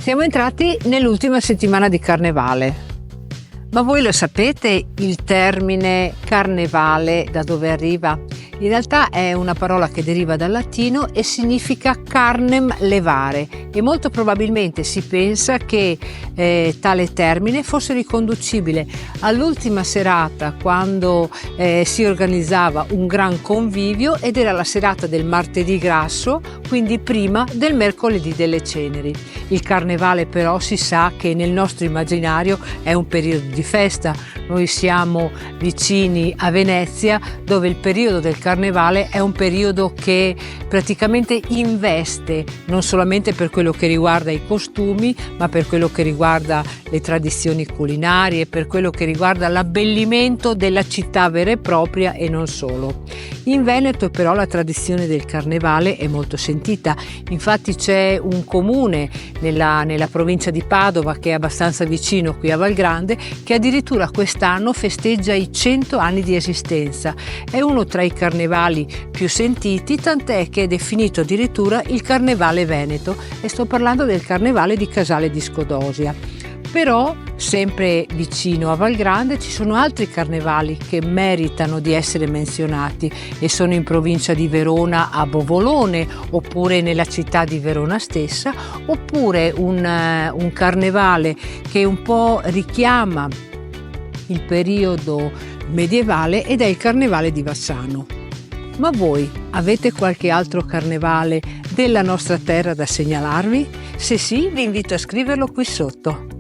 Siamo entrati nell'ultima settimana di Carnevale, ma voi lo sapete il termine carnevale da dove arriva? In realtà è una parola che deriva dal latino e significa carnem levare, e molto probabilmente si pensa che tale termine fosse riconducibile all'ultima serata quando si organizzava un gran convivio, ed era la serata del martedì grasso, quindi prima del mercoledì delle ceneri. Il carnevale però si sa che nel nostro immaginario è un periodo di festa. Noi siamo vicini a Venezia, dove il periodo del carnevale è un periodo che praticamente investe non solamente per quello che riguarda i costumi, ma per quello che riguarda le tradizioni culinarie, per quello che riguarda l'abbellimento della città vera e propria e non solo. In Veneto però la tradizione del carnevale è molto sentita, infatti c'è un comune nella provincia di Padova, che è abbastanza vicino qui a Valgrande, che addirittura quest'anno festeggia i 100 anni di esistenza. È uno tra i carnevali più sentiti, tant'è che è definito addirittura il Carnevale Veneto, e sto parlando del Carnevale di Casale di Scodosia. Però, sempre vicino a Valgrande, ci sono altri carnevali che meritano di essere menzionati, e sono in provincia di Verona a Bovolone, oppure nella città di Verona stessa, oppure un carnevale che un po' richiama il periodo medievale, ed è il Carnevale di Bassano. Ma voi avete qualche altro carnevale della nostra terra da segnalarvi? Se sì, vi invito a scriverlo qui sotto.